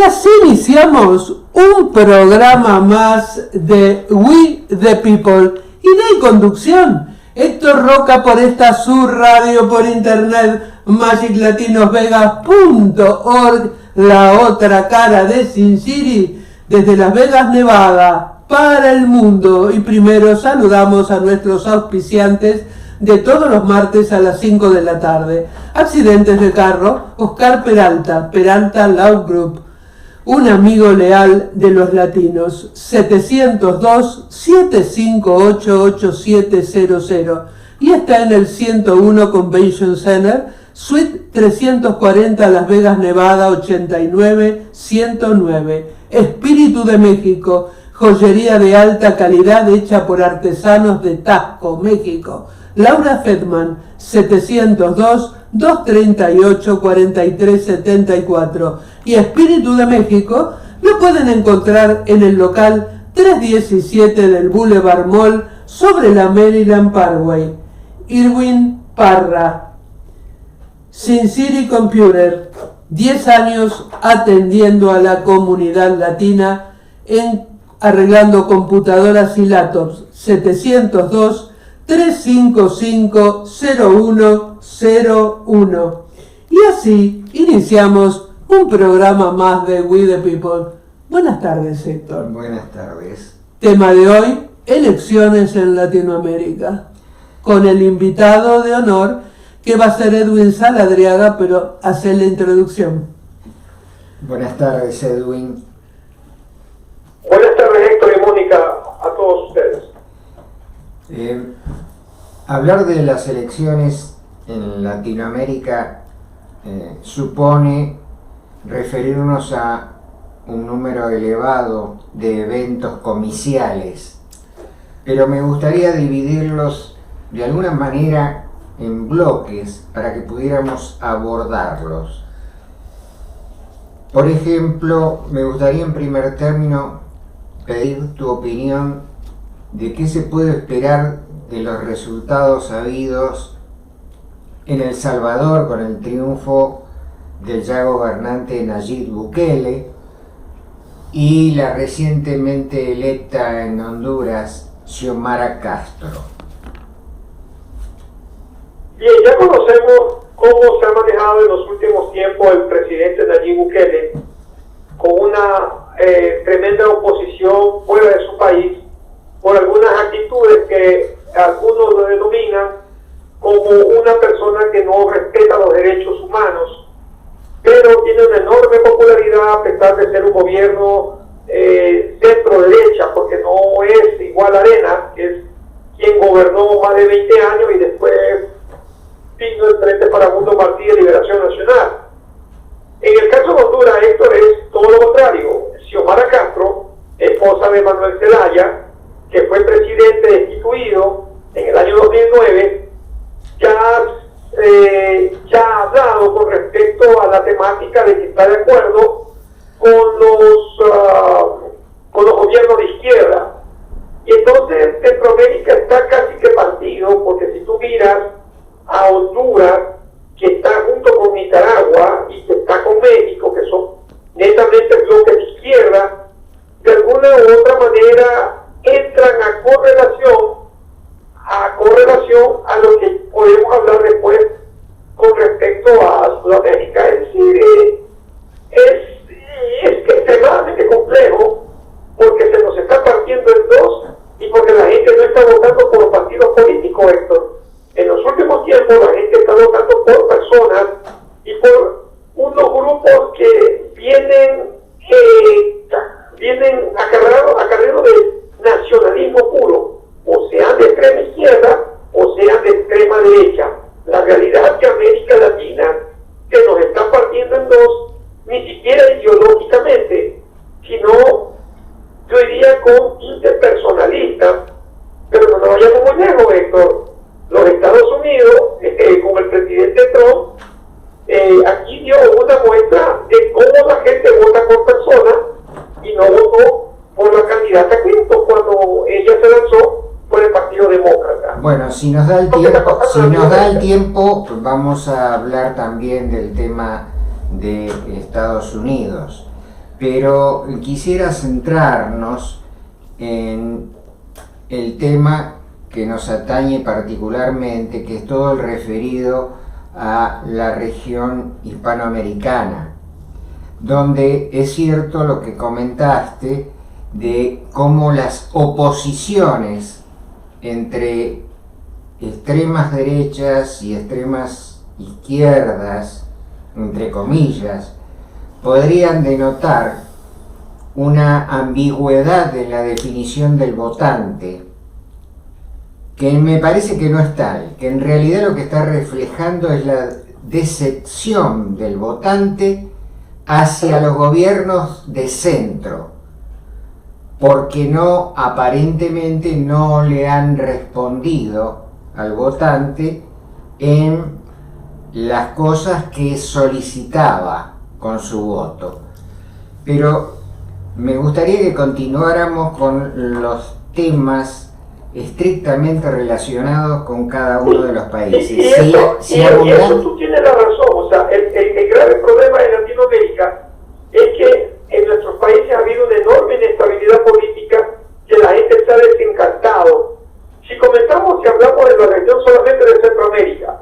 Y así iniciamos un programa más de We the People. Idea y conducción, Héctor Roca por esta su radio por internet, magiclatinosvegas.org, la otra cara de Sin City, desde Las Vegas, Nevada, para el mundo. Y primero saludamos a nuestros auspiciantes de todos los martes a las 5 de la tarde. Accidentes de carro, Oscar Peralta, Peralta Law Group. Un amigo leal de los latinos, 702-758-8700. Y está en el 101 Convention Center, Suite 340, Las Vegas, Nevada, 89109. Espíritu de México, joyería de alta calidad hecha por artesanos de Taxco, México. Laura Fedman, 702-238-4374. Y Espíritu de México lo pueden encontrar en el local 317 del Boulevard Mall sobre la Maryland Parkway. Irwin Parra. Sin City Computer, 10 años atendiendo a la comunidad latina en arreglando computadoras y laptops. 702-355-0101. Y así iniciamos un programa más de We the People. Buenas tardes, Héctor. Buenas tardes. Tema de hoy, elecciones en Latinoamérica, con el invitado de honor que va a ser Edwin Saladriaga, pero hace la introducción. Buenas tardes, Edwin. Buenas tardes, Héctor y Mónica, a todos ustedes. Hablar de las elecciones en Latinoamérica supone referirnos a un número elevado de eventos comiciales, pero me gustaría dividirlos de alguna manera en bloques para que pudiéramos abordarlos. Por ejemplo, me gustaría en primer término pedir tu opinión de qué se puede esperar de los resultados habidos en El Salvador con el triunfo del ya gobernante Nayib Bukele y la recientemente electa en Honduras, Xiomara Castro. Bien, ya conocemos cómo se ha manejado en los últimos tiempos el presidente Nayib Bukele con una tremenda oposición fuera de su país por algunas actitudes que algunos lo denominan como una persona que no respeta los derechos humanos, pero tiene una enorme popularidad a pesar de ser un gobierno centro-derecha, porque no es igual a Arena, que es quien gobernó más de 20 años y después vino el Frente Farabundo Martí de Liberación Nacional. En el caso de Honduras, Héctor, es todo lo contrario. Xiomara Castro, esposa de Manuel Zelaya, que fue presidente destituido en el año 2009, ya ha hablado con respecto a la temática de que está de acuerdo con los gobiernos de izquierda. Y entonces Centroamérica está casi que partido, porque si tú miras a Honduras, que está junto con Nicaragua y que está con México, que son netamente bloques de izquierda, de alguna u otra manera entran a correlación a lo que podemos hablar después con respecto a Sudamérica. Es decir, es extremadamente complejo, porque se nos está partiendo en dos y porque la gente no está votando por partidos políticos, Héctor. En los últimos tiempos la gente está votando por personas y por unos grupos que vienen acarreados de nacionalismo puro, o sean de extrema izquierda o sean de extrema derecha. La realidad es que América Latina se nos está partiendo en dos, ni siquiera ideológicamente, sino yo diría con interpersonalistas. Pero no nos vayamos muy lejos, Héctor. Los Estados Unidos, con el presidente Trump, aquí dio una muestra de cómo la gente vota por personas y no votó por la candidata Clinton cuando ella se lanzó por el Partido Demócrata. Bueno, si nos da el tiempo, vamos a hablar también del tema de Estados Unidos. pero quisiera centrarnos en el tema que nos atañe particularmente, que es todo el referido a la región hispanoamericana, donde es cierto lo que comentaste de cómo las oposiciones entre extremas derechas y extremas izquierdas, entre comillas, podrían denotar una ambigüedad en la definición del votante, que me parece que no es tal, que en realidad lo que está reflejando es la decepción del votante hacia los gobiernos de centro, porque aparentemente no le han respondido al votante en las cosas que solicitaba con su voto. Pero me gustaría que continuáramos con los temas estrictamente relacionados con cada uno de los países. Y eso tú tienes la razón. O sea, el grave problema de Latinoamérica es que en nuestros países ha habido una enorme inestabilidad política, que la gente está desencantado. Si comentamos que hablamos de la región solamente de Centroamérica,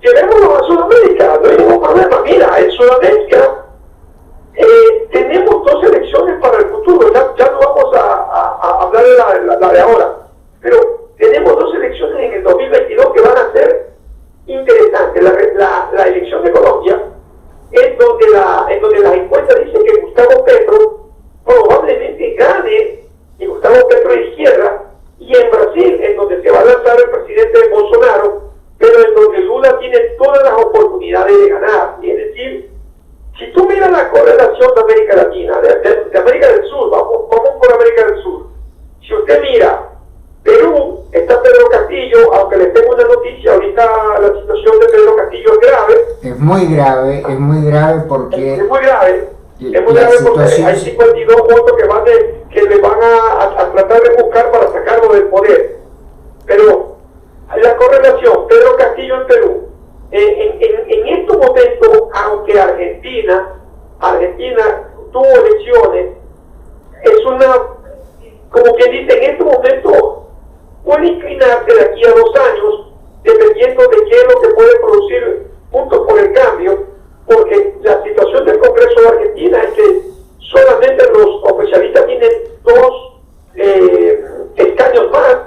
llevémoslo a Sudamérica, no hay ningún problema. Mira, en Sudamérica tenemos dos elecciones para el futuro. Ya no vamos a hablar de la de ahora, pero tenemos dos elecciones en el 2022 que van a ser interesantes. La elección de Colombia, en donde las encuestas dicen que Gustavo Petro probablemente gane, y Gustavo Petro de izquierda, y en Brasil, en donde se va a lanzar el presidente Bolsonaro, pero en donde Lula tiene todas las oportunidades de ganar. Y es decir, si tú miras la correlación de América Latina, de América del Sur, vamos por América del Sur, si usted mira, Perú, está Pedro Castillo, aunque les tengo una noticia, ahorita la situación de Pedro Castillo es grave. Es muy grave porque... Es muy grave porque hay 52 votos que le van a tratar de buscar para sacarlo del poder. Pero la correlación, Pedro Castillo en Perú, en estos momentos, aunque Argentina tuvo elecciones, es como quien dice, en este momento puede inclinarse de aquí a 2 años, dependiendo de qué es lo que puede producir Juntos por el Cambio, porque la situación del Congreso de Argentina es que solamente los oficialistas tienen 2 escaños más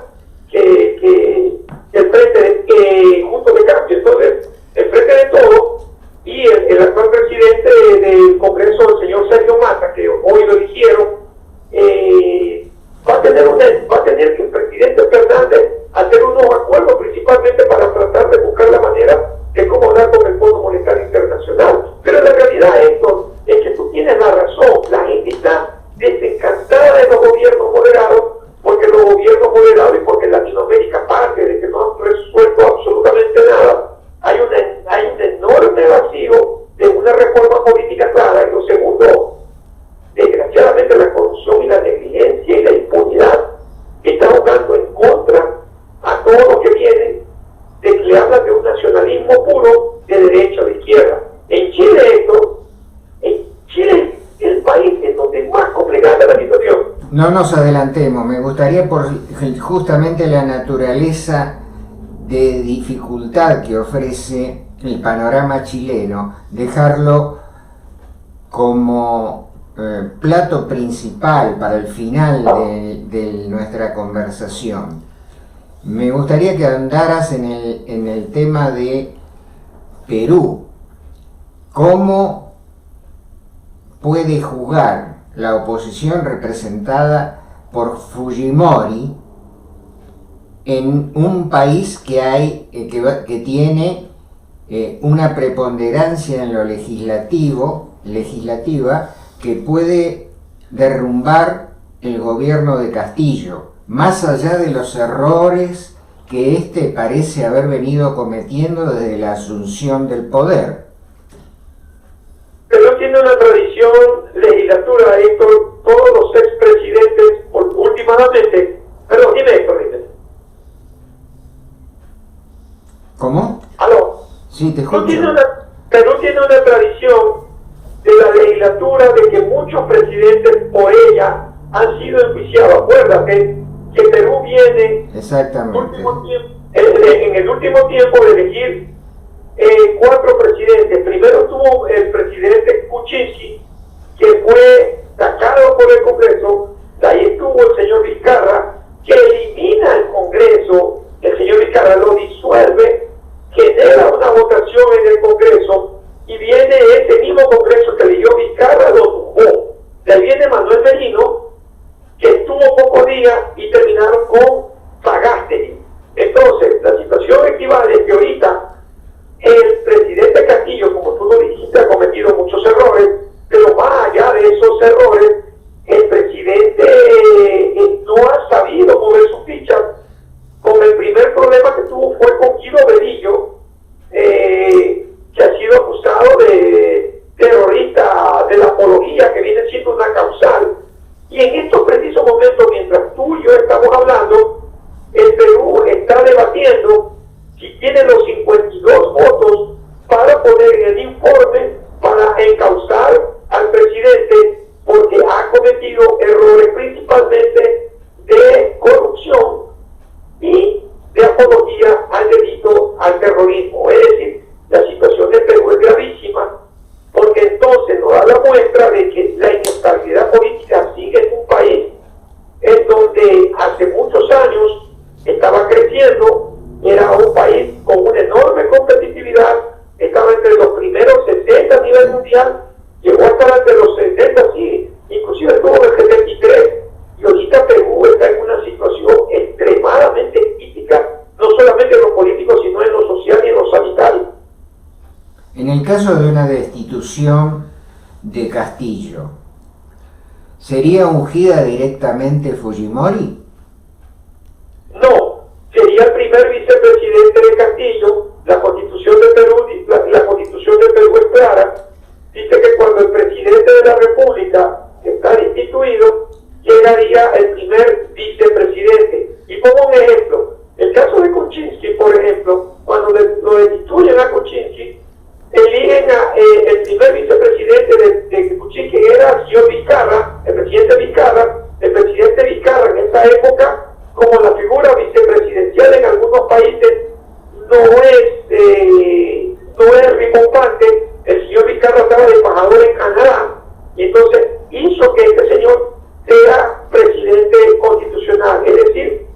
que el Frente Juntos de Cambio. Entonces, el Frente de Todos y el actual presidente del Congreso, el señor Sergio Massa, que hoy lo eligieron, va a tener que el presidente Fernández hacer unos acuerdos, principalmente para tratar de buscar la manera de cómo hablar con el Fondo Monetario Internacional. Pero la realidad, Héctor, es que tú tienes la razón. La gente está desencantada de los gobiernos moderados, porque los gobiernos moderados y porque Latinoamérica, aparte de que no han resuelto absolutamente nada, hay un enorme vacío de una reforma política clara. Y lo segundo, desgraciadamente, la corrupción y la negligencia y la impunidad está jugando en contra a todos los que vienen de que le hablan de un nacionalismo puro de derecha o de izquierda. En Chile es el país en donde es más complicada la situación. No nos adelantemos, me gustaría, por justamente la naturaleza de dificultad que ofrece el panorama chileno, dejarlo como plato principal para el final de nuestra conversación. Me gustaría que andaras en el tema de Perú. ¿Cómo puede jugar la oposición representada por Fujimori en un país que tiene una preponderancia en lo legislativa que puede derrumbar el gobierno de Castillo, más allá de los errores que éste parece haber venido cometiendo desde la asunción del poder? Pero tiene una tradición legislatura, Héctor. Todos los expresidentes, últimamente, perdón, dime, Héctor, dime. ¿Cómo? ¿Aló? Sí, te escucho. Perú tiene una tradición de la legislatura, de que muchos presidentes por ella han sido enjuiciados. Acuérdate que Perú viene Exactamente. en el último tiempo de elegir 4 presidentes. Primero tuvo el presidente Kuczynski, que fue sacado por el Congreso. De ahí estuvo el señor Vizcarra, que elimina el Congreso. El señor Vizcarra lo disuelve, genera una votación en el Congreso, y viene ese mismo Congreso que eligió Vizcarra, lo tumbó. De ahí viene Manuel Merino, que estuvo pocos días y terminaron con Sagasti. Entonces, la situación equivale a que ahorita el presidente Castillo, como tú lo dijiste, ha cometido muchos errores, pero más allá de esos errores, el presidente no ha sabido mover sus fichas. Con el primer problema que tuvo fue con Guido Belillo, que ha sido acusado de terrorista, de la apología, que viene siendo una causal. Y en estos precisos momentos, mientras tú y yo estamos hablando, el Perú está debatiendo si tiene los 52 votos para poner en el informe para encauzar al presidente, porque ha cometido errores principalmente de corrupción y de apología al delito, al terrorismo. Es decir, la situación de Perú es gravísima, porque entonces nos da la muestra de que la inestabilidad política sigue en un país en donde hace muchos años estaba creciendo, era un país con una enorme competitividad, estaba entre los primeros 60 a nivel mundial, llegó a estar entre los 70, sí, inclusive estuvo en el 73, y ahorita Perú está en una situación extremadamente crítica, no solamente en lo político, sino en lo social y en lo sanitario. En el caso de una destitución de Castillo, ¿sería ungida directamente Fujimori? No, sería el primer vicepresidente de Castillo. La Constitución de Perú, la Constitución de Perú es clara. Dice que cuando el presidente de la República está destituido, llegaría el primer vicepresidente. Y pongo un ejemplo. El caso de Kuczynski, por ejemplo, cuando lo destituyen a Kuczynski, eligen el primer vicepresidente de Kuczynski, que era el señor Vizcarra, el presidente Vizcarra. El presidente Vizcarra en esa época, como la figura vicepresidencial en algunos países, no es rimbombante. El señor Vizcarra estaba de embajador en Canadá, y entonces hizo que este señor sea presidente constitucional. Es decir,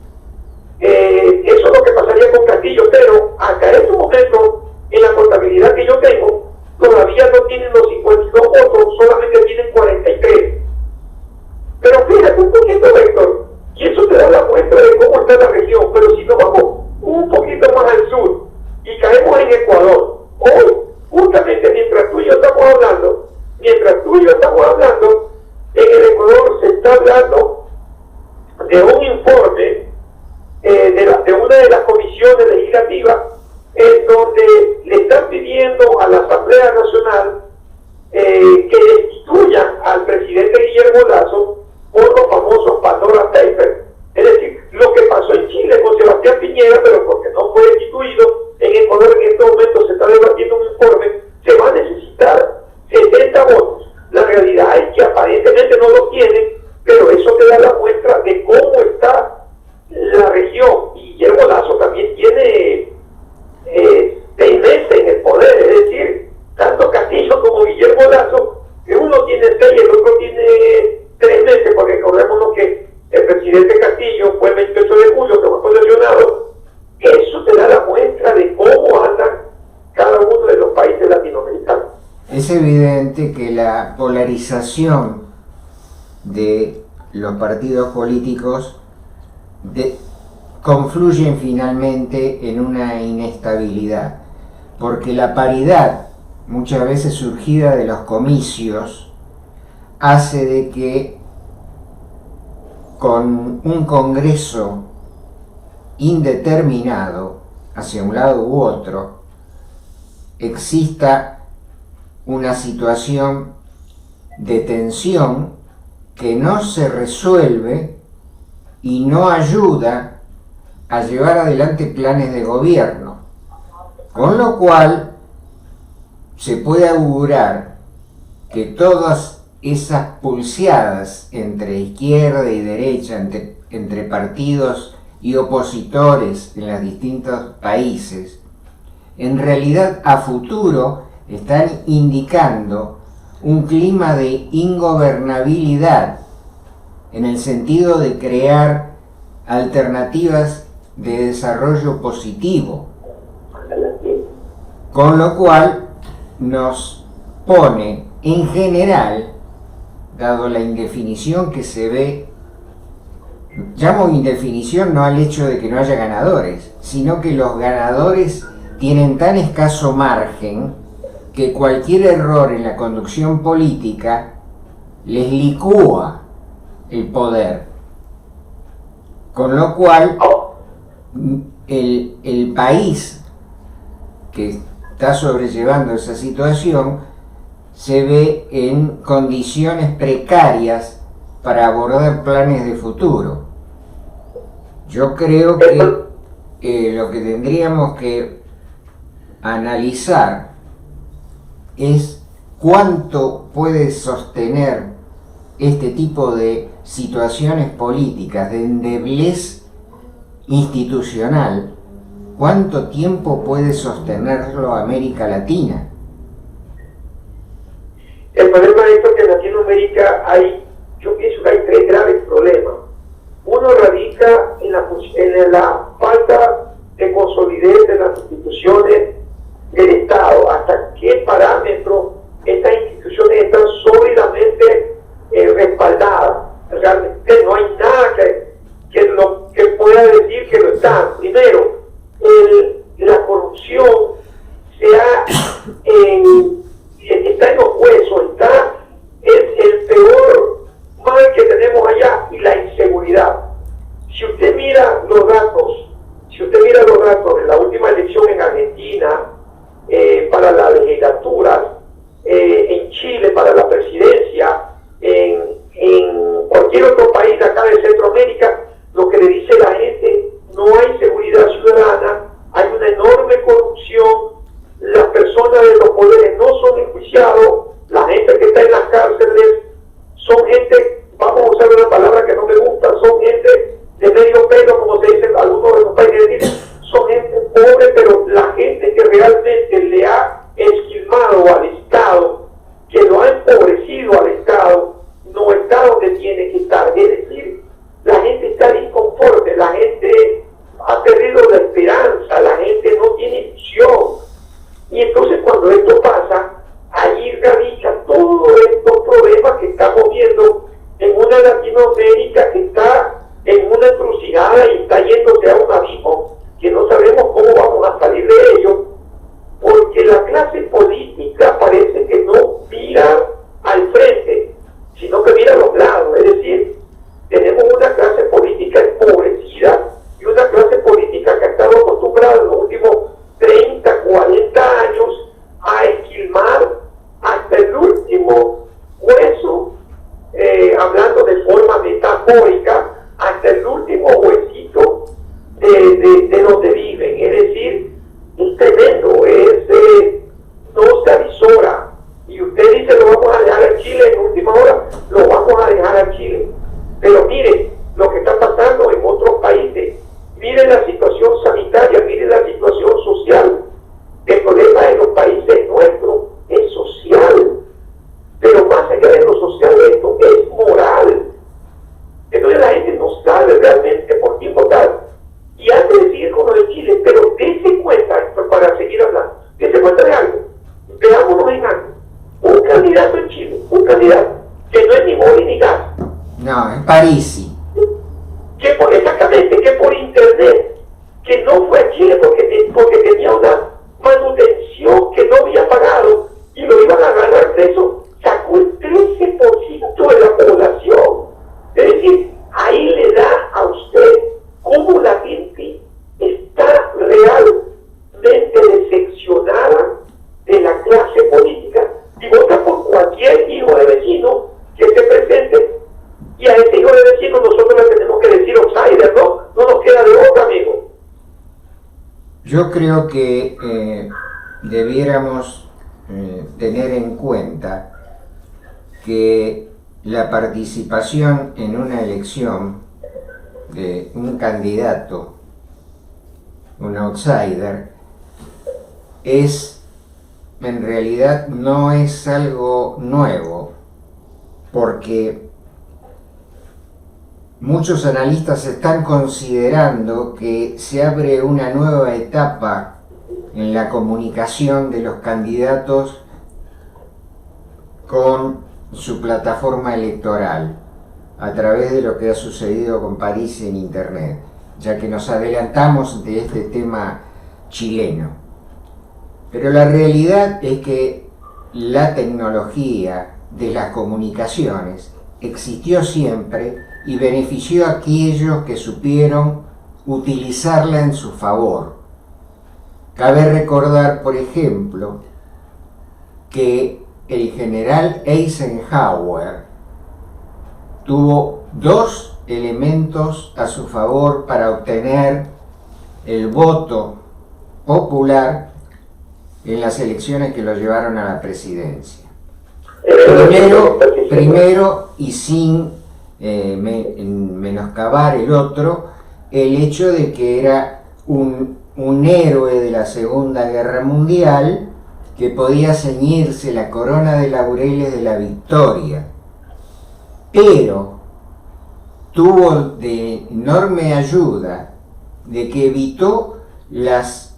eso es lo que pasaría con Castillo, pero hasta este momento, en la contabilidad que yo tengo, todavía no tienen los 52 votos, solamente tienen 43. Pero fíjate un poquito, Héctor, y eso te da la muestra de cómo está la región. Pero si nos vamos un poquito más al sur y caemos en Ecuador, hoy, justamente mientras tú y yo estamos hablando, en el Ecuador se está hablando de un informe de una de las comisiones legislativas, en donde le están pidiendo a la Asamblea Nacional que destituyan al presidente Guillermo Lasso por los famosos Pandora Papers. Es decir, lo que pasó en Chile con Sebastián Piñera, pero porque no fue destituido, en Ecuador en este momento se está debatiendo un informe, se va a necesitar 70 votos. La realidad es que aparentemente no lo tienen, pero eso te da la muestra de cómo está la región. Y Guillermo Lasso también tiene 6 meses en el poder, es decir, tanto Castillo como Guillermo Lasso, que uno tiene 6 y el otro tiene 3 meses, porque recordémonos que el presidente Castillo fue el 28 de julio, que fue posesionado. Eso te da la muestra de cómo andan cada uno de los países latinoamericanos. Es evidente que la polarización de los partidos políticos confluyen finalmente en una inestabilidad, porque la paridad, muchas veces surgida de los comicios, hace de que con un Congreso indeterminado, hacia un lado u otro, exista una situación de tensión que no se resuelve y no ayuda a llevar adelante planes de gobierno, con lo cual se puede augurar que todas esas pulseadas entre izquierda y derecha, entre partidos y opositores en los distintos países, en realidad a futuro están indicando un clima de ingobernabilidad en el sentido de crear alternativas de desarrollo positivo, con lo cual nos pone en general, dado la indefinición que se ve, llamo indefinición no al hecho de que no haya ganadores, sino que los ganadores tienen tan escaso margen que cualquier error en la conducción política les licúa el poder. Con lo cual, el país que está sobrellevando esa situación se ve en condiciones precarias para abordar planes de futuro. Yo creo que lo que tendríamos que analizar es cuánto puede sostener este tipo de situaciones políticas de endeblez institucional, cuánto tiempo puede sostenerlo América Latina. El problema es que en Latinoamérica yo pienso que hay tres graves problemas. Uno radica en la falta de consolidez de las instituciones del Estado. ¿Hasta qué parámetro estas instituciones están sólidamente respaldadas? Realmente no hay nada que pueda decir que lo están. Primero, la corrupción está en los huesos, es el peor mal que tenemos allá, y la inseguridad. Si usted mira los datos de la última elección en Argentina, para la legislatura, en Chile para la presidencia, en cualquier otro país de acá de Centroamérica, lo que le dice la gente, no hay seguridad ciudadana, hay una enorme corrupción, las personas de los poderes no son enjuiciados, la gente que está en las cárceles son gente, vamos a usar una palabra que no me gusta, son gente de medio pelo, como se dice en algunos de los países, son gente pobre, pero la gente que realmente le ha esquilmado al Estado, que lo ha empobrecido al Estado, no está donde tiene que estar. Es decir, la gente está inconforme, la gente ha perdido la esperanza, la gente no tiene ilusión. Y entonces cuando esto pasa, allí radica todos estos problemas que estamos viendo en una Latinoamérica que está en una encrucijada y está yéndose a un abismo que no sabemos cómo vamos a salir de ello, porque la clase política parece que no mira al frente, sino que mira a los lados. Es decir, tenemos una clase política empobrecida y una clase política que ha estado acostumbrada en los últimos 30, 40 años a esquilmar hasta el último hueso, hablando de forma metafórica, hasta el último huesito de donde viven. Es decir, es tremendo, no se avisora. Y usted dice, lo vamos a dejar a Chile en última hora, lo vamos a dejar a Chile. Pero mire lo que está pasando en otros países. Mire la situación sanitaria, mire la situación social. El problema en los países nuestros es social. Pero más allá de lo social, esto es moral. Entonces la gente no sabe realmente por quién votar. Y antes de seguir con lo de Chile, pero dése cuenta, para seguir hablando, dése cuenta de algo. Veámonos en algo. Un candidato en Chile, un candidato que no es ni Mori ni Gas. No, es Parisi. Exactamente, que por internet, que no fue a Chile porque tenía una manutención que no había pagado y lo iban a agarrar preso, sacó el 13% de la población. Es decir, ahí le da a usted cómo la gente está realmente decepcionada de la clase política y vota por cualquier hijo de vecino que se presente, y a ese hijo de vecino nosotros le tenemos que decir outsider, ¿no? No nos queda de otra, amigo. Yo creo que debiéramos tener en cuenta que la participación en una elección de un candidato, un outsider, en realidad no es algo nuevo, porque muchos analistas están considerando que se abre una nueva etapa en la comunicación de los candidatos con su plataforma electoral, a través de lo que ha sucedido con París en Internet, ya que nos adelantamos de este tema chileno. Pero la realidad es que la tecnología de las comunicaciones existió siempre y benefició a aquellos que supieron utilizarla en su favor. Cabe recordar, por ejemplo, que el general Eisenhower tuvo dos elementos a su favor para obtener el voto popular en las elecciones que lo llevaron a la presidencia. Primero, y sin menoscabar el otro, el hecho de que era un héroe de la Segunda Guerra Mundial que podía ceñirse la corona de laureles de la victoria, pero tuvo de enorme ayuda de que evitó las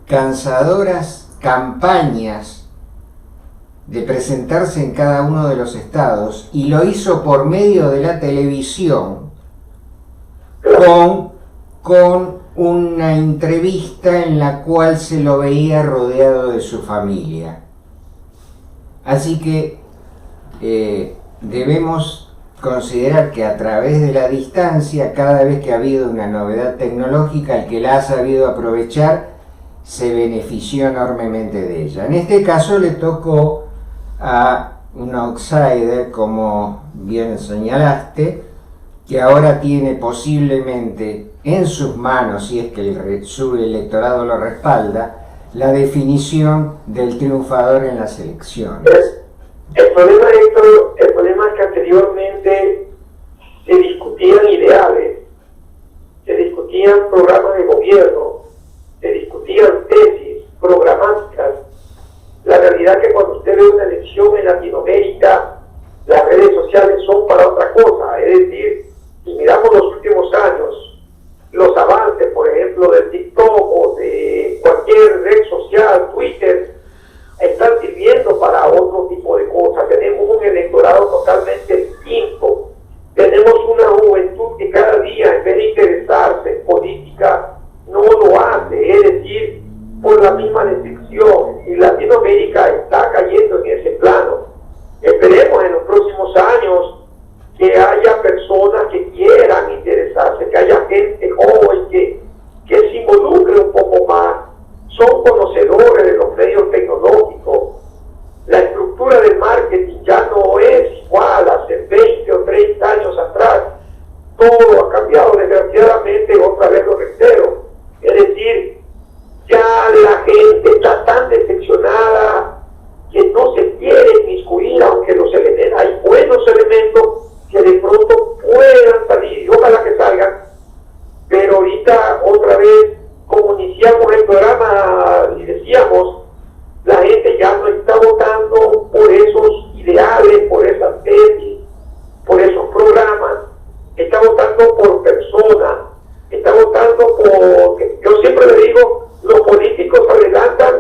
cansadoras campañas de presentarse en cada uno de los estados, y lo hizo por medio de la televisión con una entrevista en la cual se lo veía rodeado de su familia. Así que debemos considerar que a través de la distancia, cada vez que ha habido una novedad tecnológica, el que la ha sabido aprovechar se benefició enormemente de ella. En este caso le tocó a un outsider, como bien señalaste, que ahora tiene posiblemente en sus manos, si es que su electorado lo respalda, la definición del triunfador en las elecciones. El problema, Héctor, el problema es que anteriormente se discutían ideales, se discutían programas de gobierno, se discutían tesis programáticas. La realidad es que cuando usted ve una elección en Latinoamérica, las redes sociales son para otra cosa. Es decir, si miramos los últimos años, los avances, por ejemplo, del TikTok o de cualquier red social, Twitter, están sirviendo para otro tipo de cosas. Tenemos un electorado totalmente distinto. Tenemos una juventud que cada día, en vez de interesarse en política, no lo hace. Es decir, por la misma decepción. Y Latinoamérica está cayendo en ese plano. Esperemos en los próximos años que haya personas que quieran interesarse, que haya gente joven que se involucre un poco más. Son conocedores de los medios tecnológicos. La estructura del marketing ya no es igual hace 20 o 30 años atrás. Todo ha cambiado desgraciadamente, otra vez lo reitero. Es decir, ya la gente está tan decepcionada que no se quiere inmiscuir, aunque hay buenos elementos que de pronto puedan salir, y ojalá que salgan, pero ahorita otra vez, como iniciamos el programa y decíamos, la gente ya no está votando por esos ideales, por esas tesis, por esos programas, está votando por personas, está votando por... Yo siempre le digo, los políticos adelantan,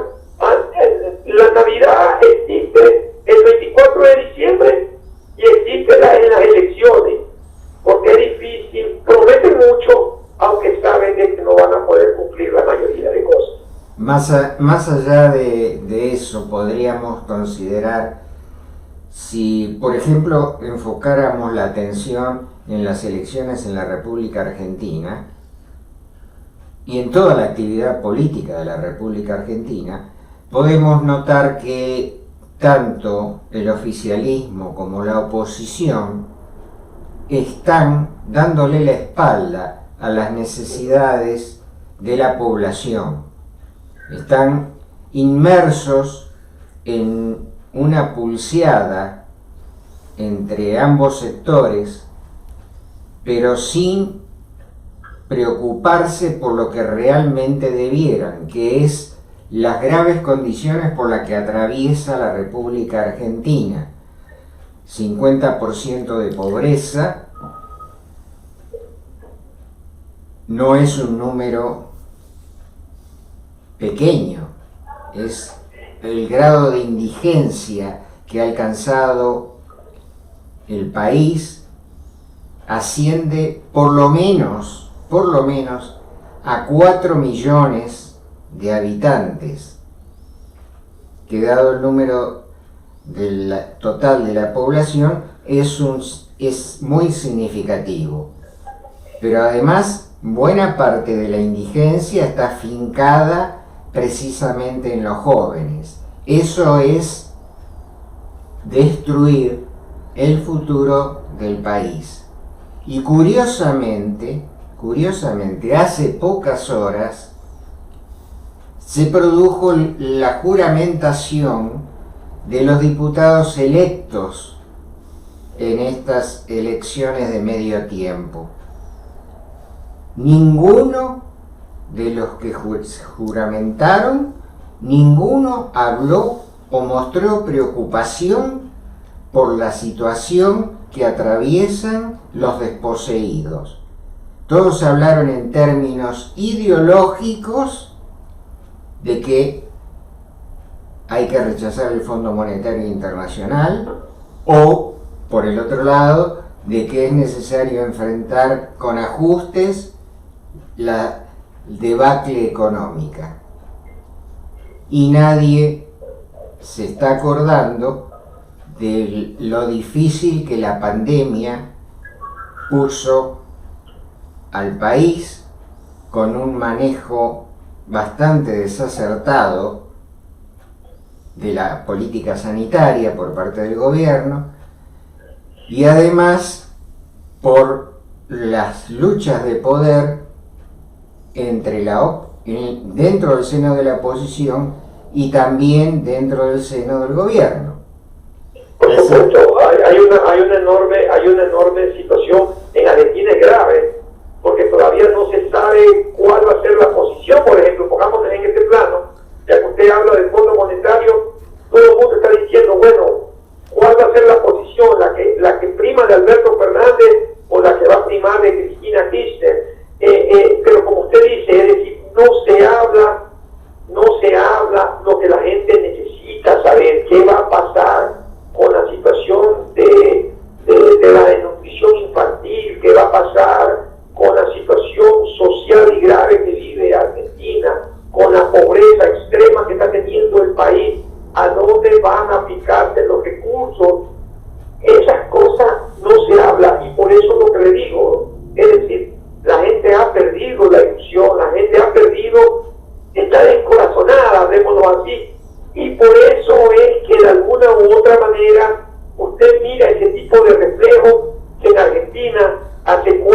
la Navidad existe el 24 de diciembre y existe en las elecciones, porque es difícil, prometen mucho, aunque saben que no van a poder cumplir la mayoría de cosas. Más allá de eso, podríamos considerar, si por ejemplo enfocáramos la atención en las elecciones en la República Argentina y en toda la actividad política de la República Argentina, podemos notar que tanto el oficialismo como la oposición están dándole la espalda a las necesidades de la población. Están inmersos en una pulseada entre ambos sectores, pero sin preocuparse por lo que realmente debieran, que es las graves condiciones por las que atraviesa la República Argentina. 50% de pobreza no es un número pequeño, es el grado de indigencia que ha alcanzado el país, asciende por lo menos a 4 millones de habitantes, que dado el número total de la población es muy significativo. Pero además, buena parte de la indigencia está fincada precisamente en los jóvenes. Eso es destruir el futuro del país. Y curiosamente, hace pocas horas se produjo la juramentación de los diputados electos en estas elecciones de medio tiempo. Ninguno de los que juramentaron, ninguno habló o mostró preocupación por la situación que atraviesan los desposeídos. Todos hablaron en términos ideológicos de que hay que rechazar el Fondo Monetario Internacional, o, por el otro lado, de que es necesario enfrentar con ajustes la debacle económica. Y nadie se está acordando de lo difícil que la pandemia puso al país, con un manejo bastante desacertado de la política sanitaria por parte del gobierno, y además por las luchas de poder dentro del seno de la oposición y también dentro del seno del gobierno. Por supuesto, hay una enorme situación en Argentina, es grave, porque todavía no se sabe cuál va a ser la posición. Por ejemplo, pongámonos en este plano, ya que usted habla del Fondo Monetario, todo el mundo está diciendo, bueno, ¿cuál va a ser la posición? ¿La que prima de Alberto Fernández o la que va a primar de Cristina Kirchner? Pero como usted dice, es decir, no se habla lo que la gente necesita saber, qué va a pasar con la situación de la desnutrición infantil, qué va a pasar con la situación social y grave que vive Argentina, con la pobreza extrema que está teniendo el país, a dónde van a aplicarse los recursos. Esas cosas no se habla, y por eso lo que le digo, es decir, la gente ha perdido la ilusión, la gente ha perdido, está descorazonada, hablemoslo así, y por eso es que de alguna u otra manera usted mira ese tipo de reflejo que en Argentina hace 2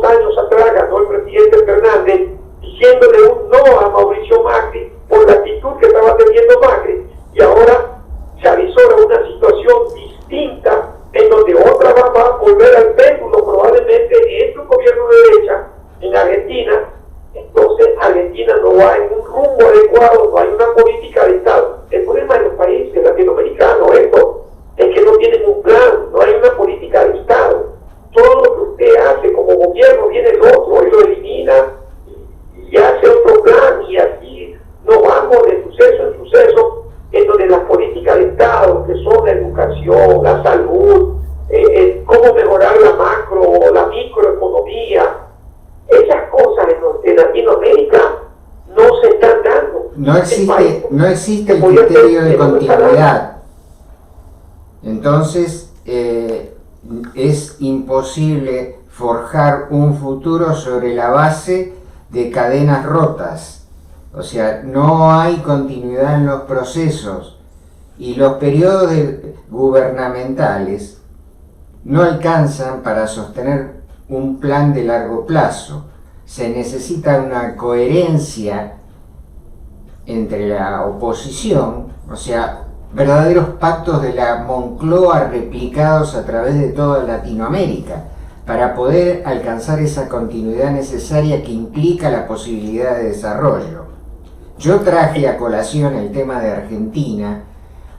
años atrás ganó el presidente Fernández diciéndole un no a Mauricio Macri por la actitud que estaba teniendo Macri, y ahora se avisora una situación distinta en donde otra va a volver al péndulo, probablemente entre un gobierno de derecha en Argentina. Entonces Argentina no va en un rumbo adecuado, no hay una política de Estado. El problema de los países latinoamericanos es que no tienen un plan, no hay una política de Estado. Todo lo que usted hace como gobierno viene el otro y lo elimina y hace otro plan, y así nos vamos de suceso en suceso, en donde las políticas de Estado, que son la educación, la salud, cómo mejorar la macro o la microeconomía, esas cosas en Latinoamérica no se están dando. No existe el criterio de continuidad. Entonces es imposible forjar un futuro sobre la base de cadenas rotas. O sea, no hay continuidad en los procesos, y los periodos gubernamentales no alcanzan para sostener un plan de largo plazo. Se necesita una coherencia entre la oposición, o sea, verdaderos pactos de la Moncloa replicados a través de toda Latinoamérica, para poder alcanzar esa continuidad necesaria que implica la posibilidad de desarrollo. Yo traje a colación el tema de Argentina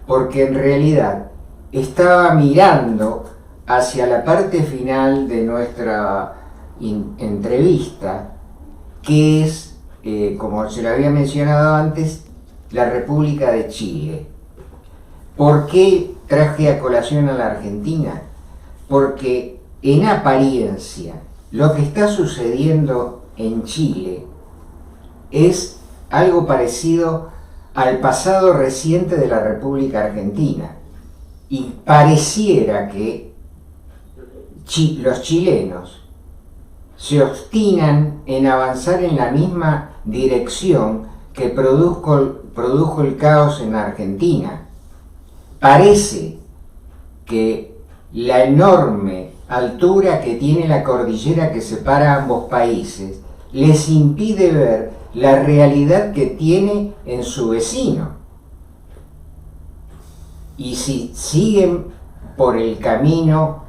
porque en realidad estaba mirando hacia la parte final de nuestra entrevista, que es, como se lo había mencionado antes, la República de Chile. ¿Por qué traje a colación a la Argentina? Porque en apariencia lo que está sucediendo en Chile es algo parecido al pasado reciente de la República Argentina. Y pareciera que los chilenos se obstinan en avanzar en la misma dirección que produjo el caos en Argentina. Parece que la enorme altura que tiene la cordillera que separa ambos países les impide ver la realidad que tiene en su vecino. Y si siguen por el camino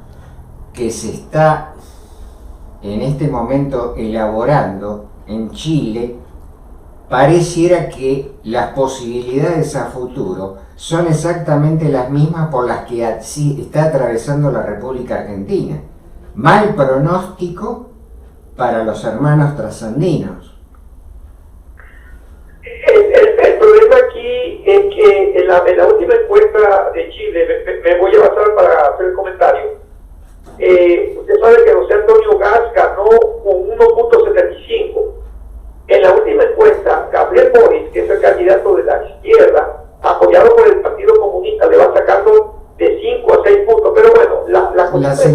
que se está en este momento elaborando en Chile, pareciera que las posibilidades a futuro son exactamente las mismas por las que está atravesando la República Argentina. Mal pronóstico para los hermanos trasandinos. El problema aquí es que en la última encuesta de Chile, me voy a basar para hacer el comentario, usted sabe que José Antonio Gas ganó con 1.75. En la última encuesta, Gabriel Boric, que es el candidato de la izquierda, apoyado por el Partido Comunista, le va sacando de 5 a 6 puntos. Pero bueno, las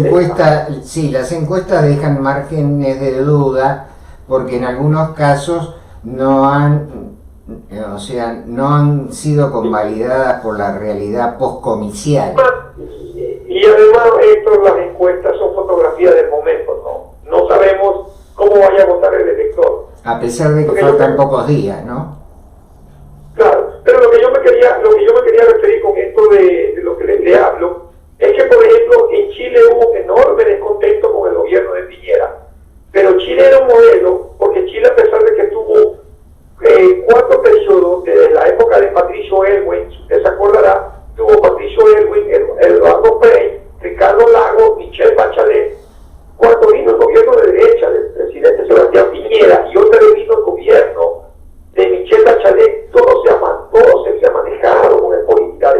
encuestas dejan márgenes de duda, porque en algunos casos no han sido convalidadas por la realidad postcomicial. Y además, Héctor, las encuestas son fotografías del momento, no sabemos cómo vaya a votar el elector. A pesar de que faltan pocos días, ¿no? Claro, pero lo que yo me quería referir con esto de lo que le hablo, es que, por ejemplo, en Chile hubo enorme descontento con el gobierno de Piñera, pero Chile era un modelo, porque Chile, a pesar de que tuvo 4 periodos, desde la época de Patricio Aylwin, si usted se acordará, tuvo Patricio Aylwin, Eduardo Frei, Ricardo Lagos, Michelle Bachelet. Cuando vino el gobierno de derecha del presidente Sebastián Piñera y otra vez vino el gobierno de Michelle Bachelet, todo se había manejado como política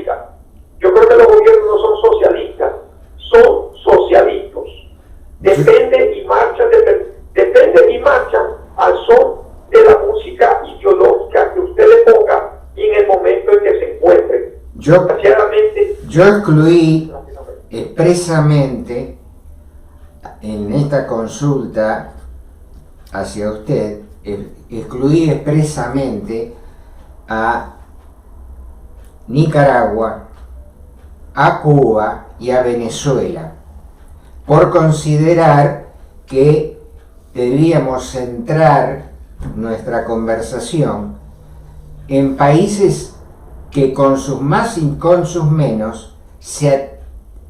socialista. Yo creo que los gobiernos no son socialistas, son socialistas. Dependen y marchan al son de la música ideológica que usted le ponga y en el momento en que se encuentre. Yo excluí expresamente en esta consulta hacia usted, excluí expresamente a Nicaragua, a Cuba y a Venezuela, por considerar que debíamos centrar nuestra conversación en países que con sus más y con sus menos,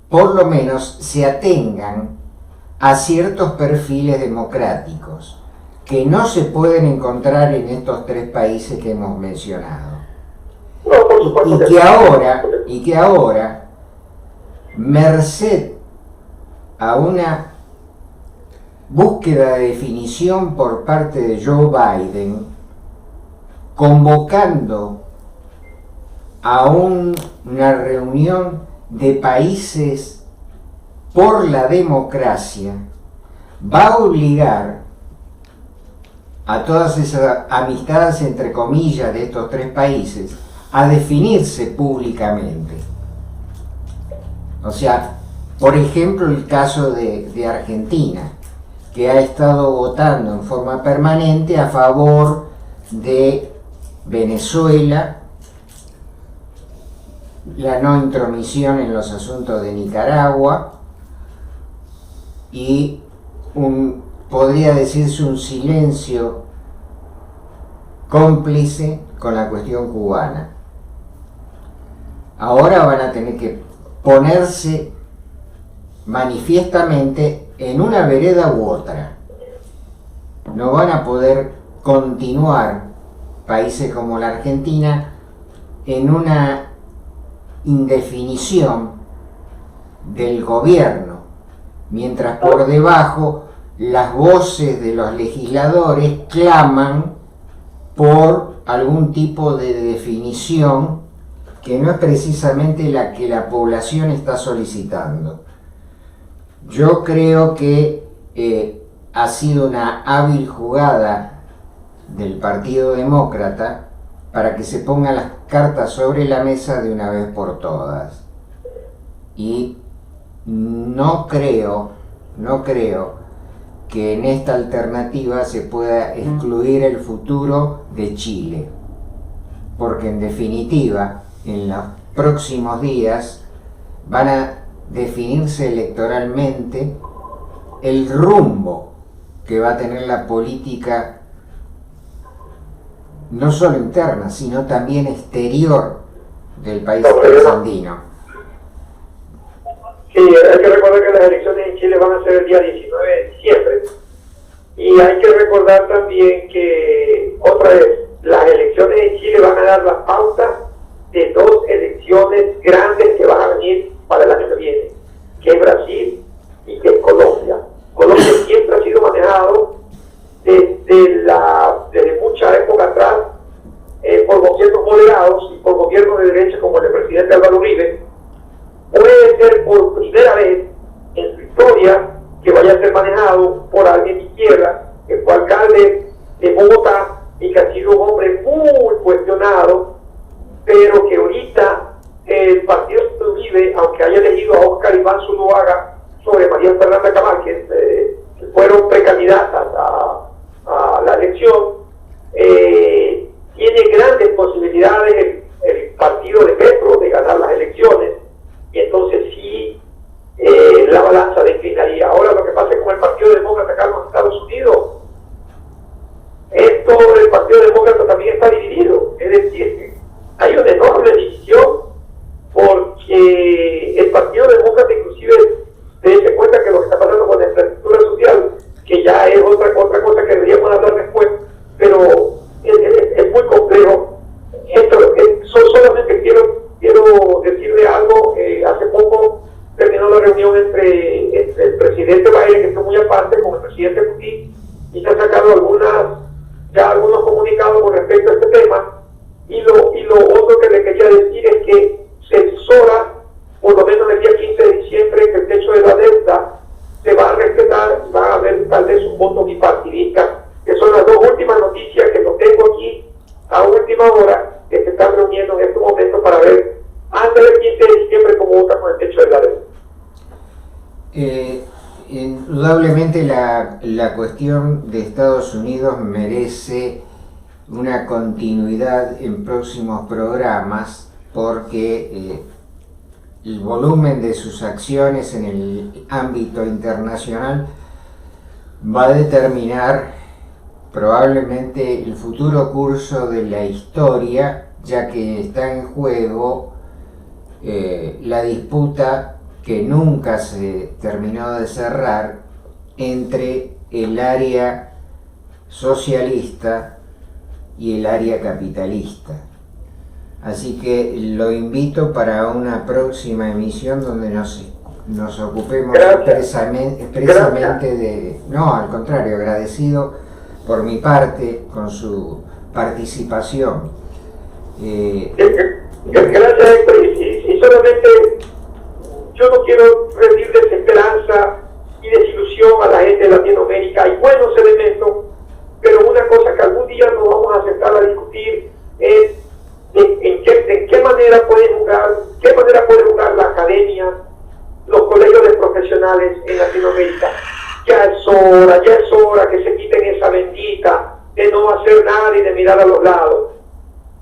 por lo menos se atengan a ciertos perfiles democráticos que no se pueden encontrar en estos tres países que hemos mencionado. Y que ahora, merced a una búsqueda de definición por parte de Joe Biden, convocando a una reunión de países por la democracia, va a obligar a todas esas amistades, entre comillas, de estos tres países a definirse públicamente. O sea, por ejemplo, el caso de Argentina, que ha estado votando en forma permanente a favor de Venezuela, la no intromisión en los asuntos de Nicaragua y podría decirse un silencio cómplice con la cuestión cubana. Ahora van a tener que ponerse manifiestamente en una vereda u otra. No van a poder continuar países como la Argentina en una indefinición del gobierno, mientras por debajo las voces de los legisladores claman por algún tipo de definición que no es precisamente la que la población está solicitando. Yo creo que ha sido una hábil jugada del Partido Demócrata para que se pongan las cartas sobre la mesa de una vez por todas. Y no creo que en esta alternativa se pueda excluir el futuro de Chile, porque en definitiva, en los próximos días van a definirse electoralmente el rumbo que va a tener la política no solo interna, sino también exterior del país andino. Sí, hay que recordar que las elecciones en Chile van a ser el día 19 de diciembre. Y hay que recordar también que, otra vez, las elecciones en Chile van a dar la pauta de dos elecciones grandes que van a venir para el año que viene, que es Brasil y que es Colombia. Colombia siempre ha sido manejado desde mucha época atrás por gobiernos moderados y por gobiernos de derecha como el del presidente Álvaro Uribe. Puede ser por primera vez en su historia que vaya a ser manejado por alguien de izquierda, que fue alcalde de Bogotá y que ha sido un hombre muy cuestionado, pero que ahorita el partido de Uribe, aunque haya elegido a Oscar Iván Zuluaga sobre María Fernanda Cabal, que fueron precandidatas a la elección, tiene grandes posibilidades el partido de Petro de ganar las elecciones, y entonces sí la balanza declinaría. Ahora lo que pasa con el Partido Demócrata acá en los Estados Unidos, el Partido Demócrata también está dividido, es decir, hay una enorme división porque el Partido Demócrata inclusive se cuenta que lo que está pasando con la infraestructura social, que ya es otra cosa que deberíamos hablar después, pero es muy complejo. Solamente quiero decirle algo. Hace poco terminó la reunión entre el presidente Biden, que está muy aparte, con el presidente Putin, y se han sacado algunos comunicados con respecto a este tema. Y lo otro que le quería decir es que se con el techo de la deuda. Indudablemente la cuestión de Estados Unidos merece una continuidad en próximos programas porque el volumen de sus acciones en el ámbito internacional va a determinar probablemente el futuro curso de la historia, ya que está en juego la disputa que nunca se terminó de cerrar entre el área socialista y el área capitalista. Así que lo invito para una próxima emisión donde nos ocupemos expresamente de... No, al contrario, agradecido por mi parte con su participación. Gracias, Héctor. Y solamente yo no quiero rendir desesperanza y desilusión a la gente de Latinoamérica. Hay buenos elementos, pero una cosa que algún día nos vamos a sentar a discutir es en qué manera puede jugar la academia, los colegios de profesionales en Latinoamérica. Ya es hora que se quiten esa bendita de no hacer nada y de mirar a los lados.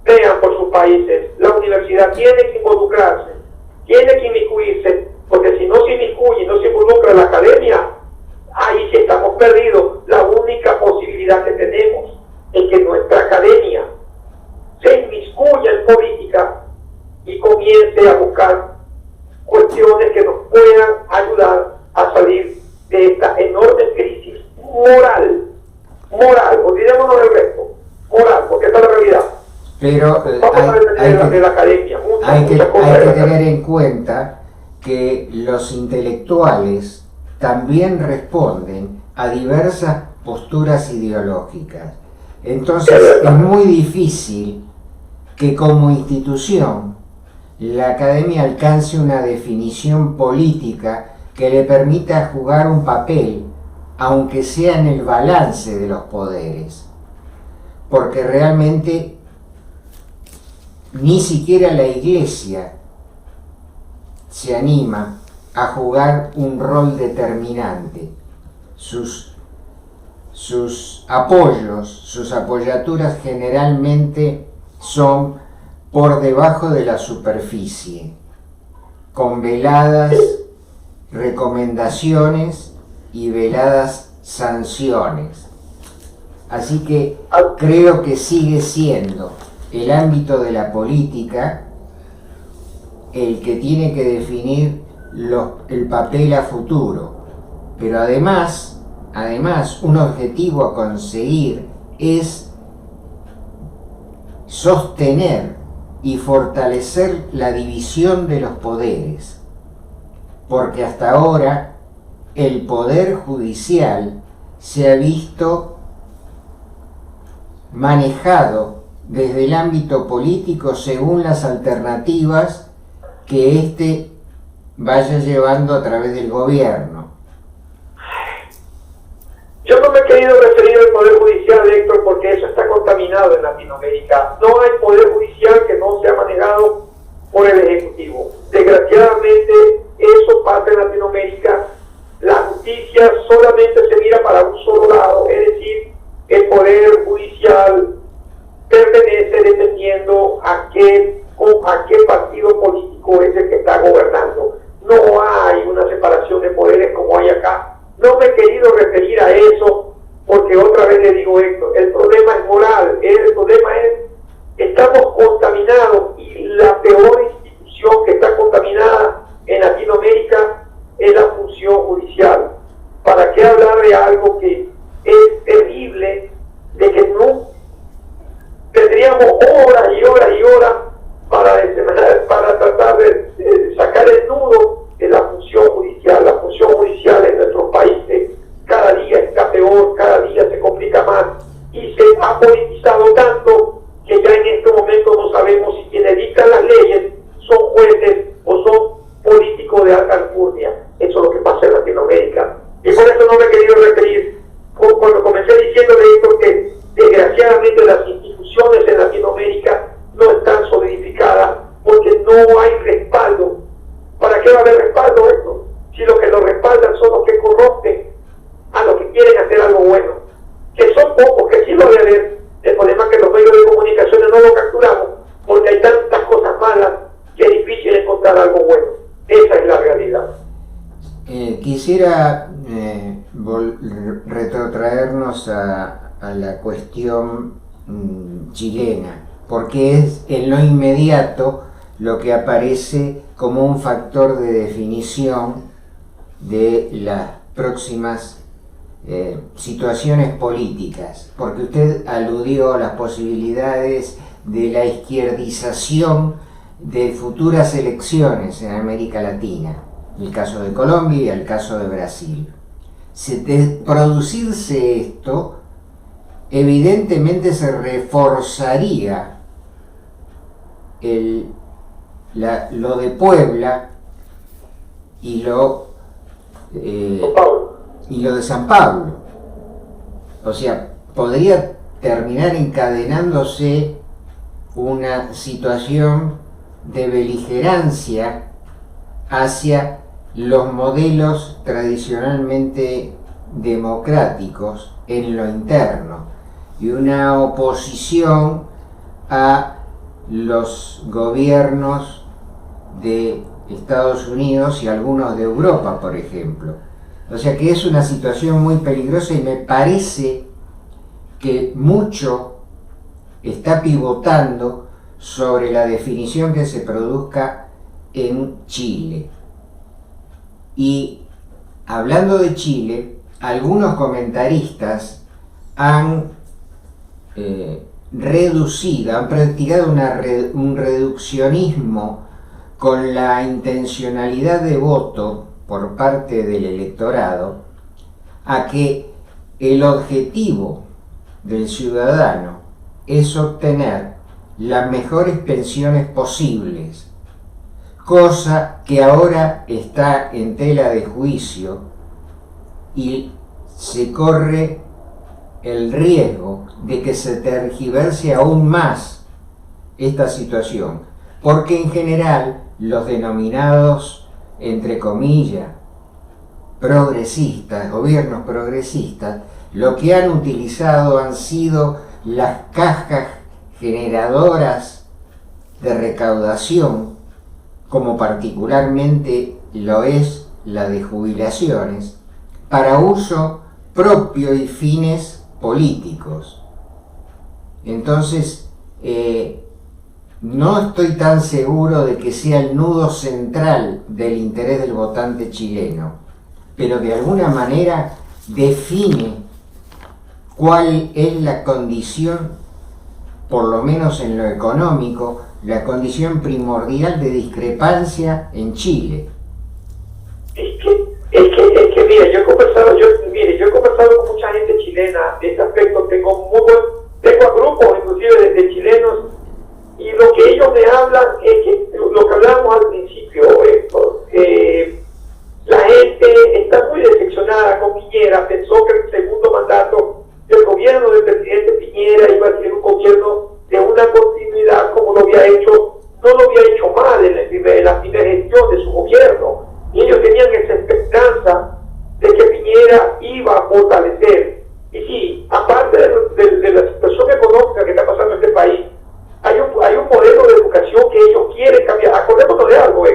Vean por sus países, la universidad tiene que involucrarse, tiene que inmiscuirse, porque si no se inmiscuye, no se involucra la academia, ahí sí estamos perdidos. La única posibilidad que tenemos es que nuestra academia se inmiscuya en política y comience a buscar cuestiones que nos puedan ayudar a salir de esta enorme crisis moral, olvidémonos del resto, moral, porque esta es la realidad. Pero hay que tener en cuenta que los intelectuales también responden a diversas posturas ideológicas. Entonces es muy difícil que como institución la academia alcance una definición política que le permita jugar un papel, aunque sea en el balance de los poderes, porque realmente ni siquiera la Iglesia se anima a jugar un rol determinante. Sus apoyos, sus apoyaturas generalmente son por debajo de la superficie, con veladas recomendaciones y veladas sanciones. Así que creo que sigue siendo el ámbito de la política el que tiene que definir el papel a futuro. Pero además, un objetivo a conseguir es sostener y fortalecer la división de los poderes, porque hasta ahora el poder judicial se ha visto manejado desde el ámbito político según las alternativas que éste vaya llevando a través del gobierno. Yo no me he querido referir al Poder Judicial, Héctor, porque eso está contaminado en Latinoamérica. No hay Poder Judicial que no sea manejado por el Ejecutivo. Desgraciadamente, eso pasa en Latinoamérica. La justicia solamente se mira para un solo lado, es decir, el Poder Judicial pertenece dependiendo a qué partido político es el que está gobernando. No hay una separación de poderes como hay acá. No me he querido referir a eso porque otra vez le digo esto, el problema es moral, el problema es, estamos contaminados y la peor institución que está encontrar algo bueno. Esa es la realidad. Quisiera retrotraernos a la cuestión chilena, porque es en lo inmediato lo que aparece como un factor de definición de las próximas situaciones políticas, porque usted aludió a las posibilidades de la izquierdización de futuras elecciones en América Latina, el caso de Colombia y el caso de Brasil. De producirse esto, evidentemente se reforzaría lo de Puebla y lo de San Pablo. O sea, podría terminar encadenándose una situación de beligerancia hacia los modelos tradicionalmente democráticos en lo interno y una oposición a los gobiernos de Estados Unidos y algunos de Europa, por ejemplo. O sea que es una situación muy peligrosa y me parece que mucho está pivotando sobre la definición que se produzca en Chile. Y hablando de Chile, algunos comentaristas han practicado un reduccionismo con la intencionalidad de voto por parte del electorado a que el objetivo del ciudadano es obtener las mejores pensiones posibles, cosa que ahora está en tela de juicio y se corre el riesgo de que se tergiverse aún más esta situación, porque en general los denominados, entre comillas, progresistas, gobiernos progresistas, lo que han utilizado han sido las cajas generadoras de recaudación, como particularmente lo es la de jubilaciones, para uso propio y fines políticos. Entonces, no estoy tan seguro de que sea el nudo central del interés del votante chileno, pero de alguna manera define cuál es la condición, por lo menos en lo económico, la condición primordial de discrepancia en Chile. Es que mire, yo he conversado con mucha gente chilena de este aspecto. Tengo a grupos inclusive de chilenos, y lo que ellos me hablan es que lo que hablábamos al principio, la gente está muy decepcionada con Piñera. Pensó que el segundo mandato del gobierno del presidente Piñera iba a ser un gobierno de una continuidad como no lo había hecho mal en la primera gestión de su gobierno. Y ellos tenían esa esperanza de que Piñera iba a fortalecer. Y sí, aparte de la situación económica que está pasando en este país, hay un modelo de educación que ellos quieren cambiar. Acordémonos de algo,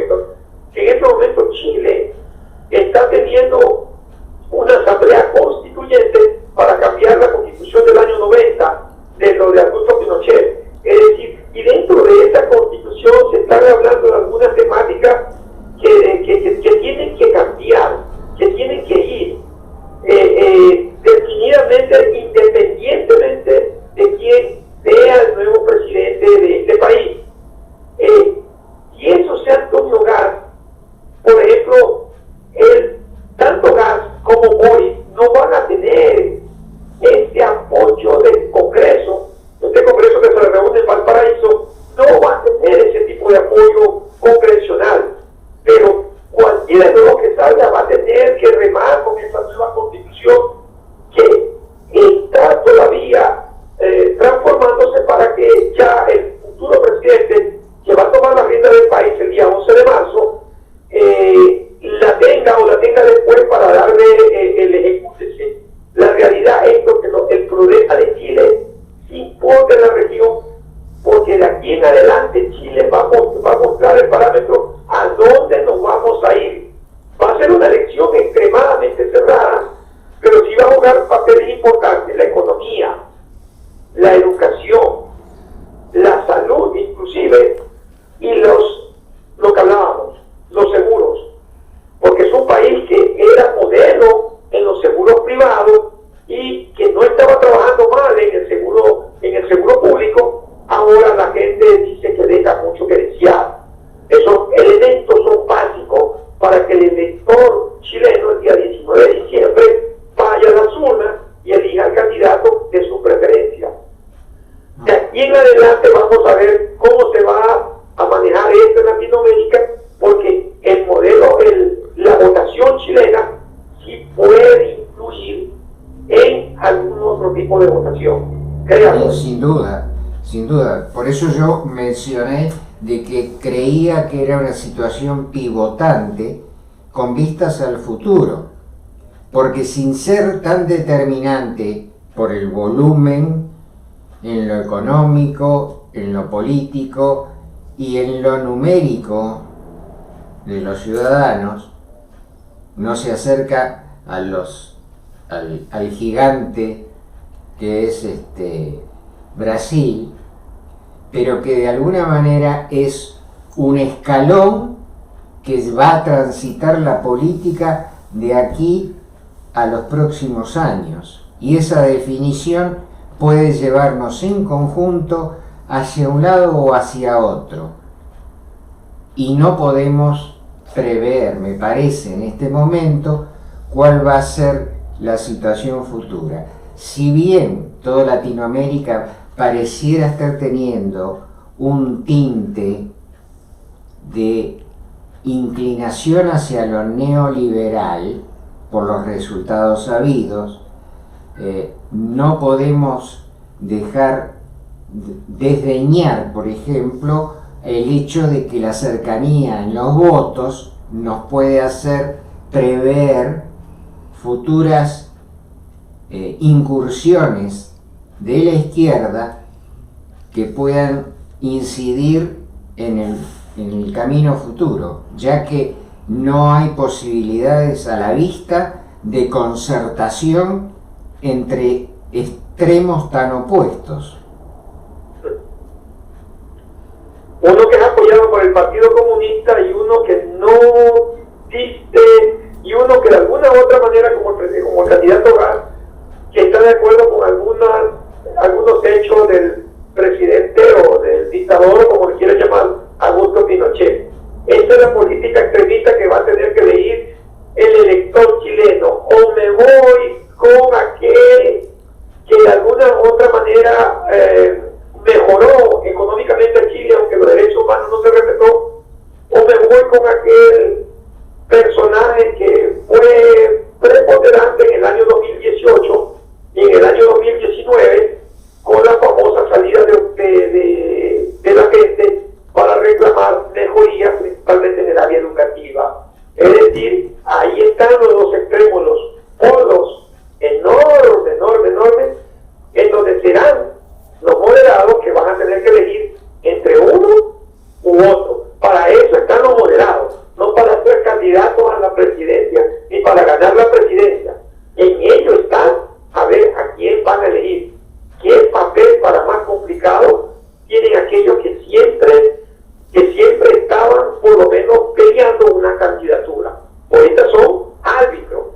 situación. Créalo. Sin duda, sin duda. Por eso yo mencioné de que creía que era una situación pivotante con vistas al futuro, porque sin ser tan determinante por el volumen en lo económico, en lo político y en lo numérico de los ciudadanos, no se acerca al gigante que es Brasil, pero que de alguna manera es un escalón que va a transitar la política de aquí a los próximos años. Y esa definición puede llevarnos en conjunto hacia un lado o hacia otro. Y no podemos prever, me parece, en este momento, cuál va a ser la situación futura. Si bien toda Latinoamérica pareciera estar teniendo un tinte de inclinación hacia lo neoliberal por los resultados sabidos, no podemos dejar desdeñar, por ejemplo, el hecho de que la cercanía en los votos nos puede hacer prever futuras incursiones de la izquierda que puedan incidir en el camino futuro, ya que no hay posibilidades a la vista de concertación entre extremos tan opuestos. Uno que es apoyado por el Partido Comunista y uno que no diste, y uno que de alguna u otra manera, como el candidato Gas, que está de acuerdo con algunos hechos del presidente o del dictador, como le quiera llamar, Augusto Pinochet. Esta es la política extremista que va a tener que elegir el elector chileno. O me voy con aquel que de alguna u otra manera mejoró económicamente a Chile, aunque los derechos humanos no se respetó, o me voy con aquel personaje que fue preponderante en el año 2018 y en el año 2019 con la famosa salida de la gente para reclamar mejorías, principalmente en el área educativa. Es decir, ahí están los dos extremos, los polos enormes, en donde serán los moderados que van a tener que elegir entre uno u otro. Para eso están los moderados, no para ser candidatos a la presidencia ni para ganar la presidencia. En ello están a ver a quién van a elegir. ¿Qué papel para más complicado tienen aquellos que siempre estaban por lo menos peleando una candidatura? Ahorita son árbitros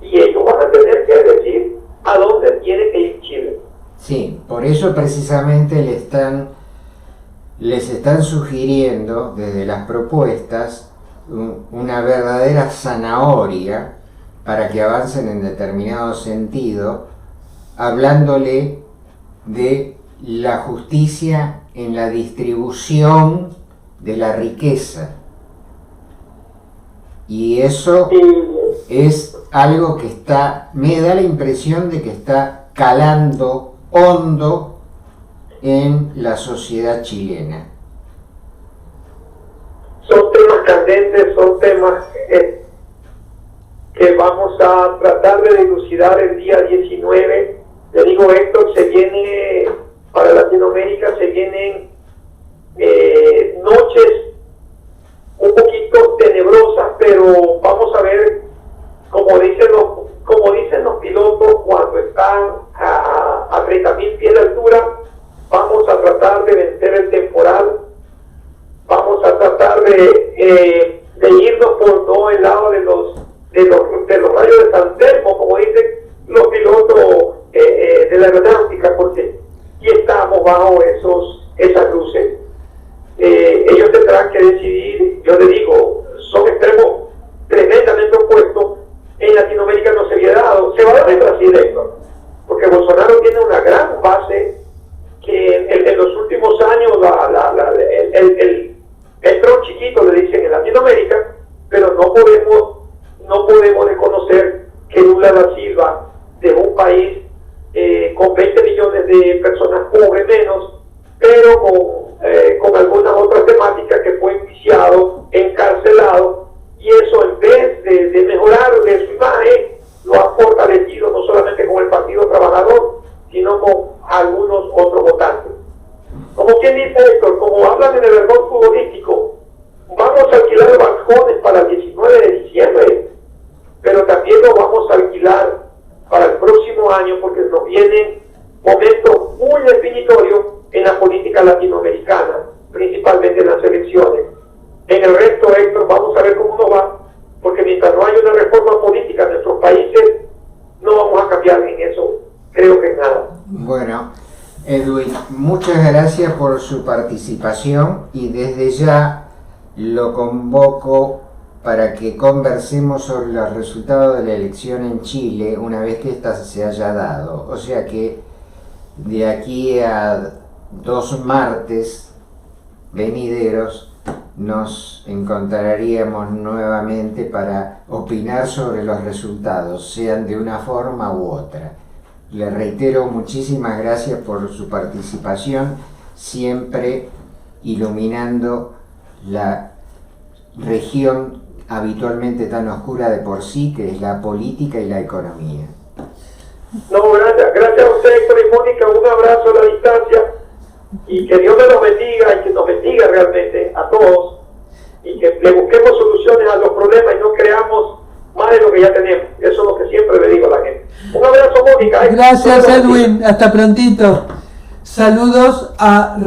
y ellos van a tener que decir a dónde tiene que ir Chile. Sí, por eso precisamente les están sugiriendo desde las propuestas una verdadera zanahoria para que avancen en determinado sentido, hablándole de la justicia en la distribución de la riqueza. Y eso es algo que me da la impresión de que está calando hondo en la sociedad chilena. Son temas candentes, son temas que vamos a tratar de dilucidar el día 19. Le digo, Héctor, se viene, para Latinoamérica se vienen noches un poquito tenebrosas, pero vamos a ver, como dicen los pilotos cuando están a 30.000 pies de altura, vamos a tratar de vencer el temporal, vamos a tratar de irnos por no el lado de los rayos de San Telmo, como dicen los pilotos de la aeronáutica, porque aquí estamos bajo esas luces. Ellos tendrán que decidir, yo le digo, son extremos tremendamente opuestos. En Latinoamérica no se había dado, se va a dar en Brasil esto, porque Bolsonaro tiene una gran base que en los últimos años el Trump chiquito le dicen en Latinoamérica, pero no podemos desconocer que Lula da Silva de un país con 20 millones millones de personas pobres menos, pero con algunas otras temáticas que fue enjuiciado, encarcelado, y eso en vez de mejorar de su imagen, lo ha fortalecido no solamente con el Partido Trabajador, sino con algunos otros votantes. Como quien dice, Héctor, como hablan en el error futbolístico, vamos a alquilar balcones para el 19 de diciembre, pero también lo vamos a alquilar para el próximo año, porque nos vienen momentos muy definitorios en la política latinoamericana, principalmente en las elecciones. En el resto, Héctor, vamos a ver cómo nos va, porque mientras no haya una reforma política en nuestros países, no vamos a cambiar en eso, creo que en nada. Bueno, Edwin, muchas gracias por su participación y desde ya lo convoco para que conversemos sobre los resultados de la elección en Chile una vez que ésta se haya dado. O sea que de aquí a 2 martes venideros nos encontraríamos nuevamente para opinar sobre los resultados, sean de una forma u otra. Le reitero muchísimas gracias por su participación, siempre iluminando la región habitualmente tan oscura de por sí, que es la política y la economía. No, gracias a usted, Héctor y Mónica, un abrazo a la distancia, y que Dios me los bendiga y que nos bendiga realmente a todos, y que le busquemos soluciones a los problemas y no creamos más de lo que ya tenemos. Eso es lo que siempre le digo a la gente. Un abrazo, Mónica. Gracias, Edwin, hasta prontito. Saludos a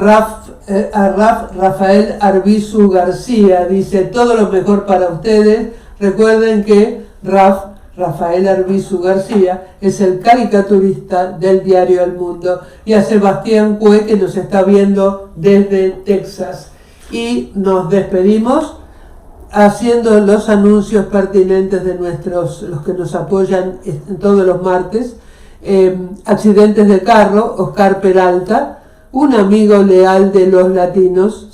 Rafael Arbizu García, dice todo lo mejor para ustedes. Recuerden que Rafael Arbizu García es el caricaturista del diario El Mundo, y a Sebastián Cue, que nos está viendo desde Texas. Y nos despedimos haciendo los anuncios pertinentes de los que nos apoyan todos los martes. Accidentes de carro, Oscar Peralta, un amigo leal de los latinos,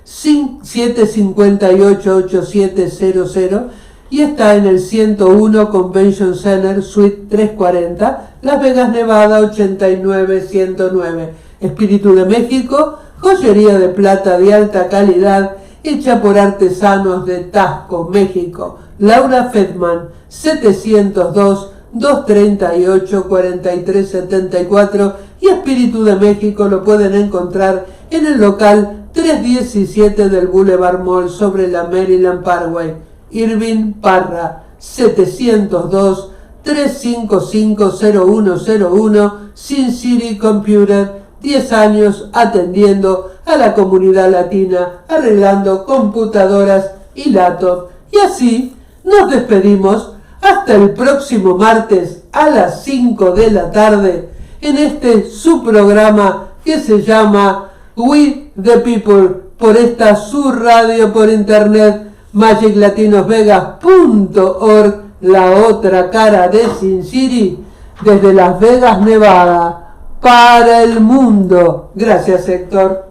702-758-8700, y está en el 101 Convention Center, Suite 340, Las Vegas, Nevada, 89109. Espíritu de México, joyería de plata de alta calidad, hecha por artesanos de Taxco, México. Laura Fedman, 702-238-4374, y Espíritu de México lo pueden encontrar en el local 317 del Boulevard Mall sobre la Maryland Parkway. Irving Parra, 702-355-0101, Sin City Computer, 10 años atendiendo a la comunidad latina, arreglando computadoras y laptops. Y así nos despedimos hasta el próximo martes a las 5 de la tarde en su programa que se llama We the People, por esta su radio por internet, magiclatinosvegas.org, la otra cara de Sin City, desde Las Vegas, Nevada, para el mundo. Gracias, Héctor.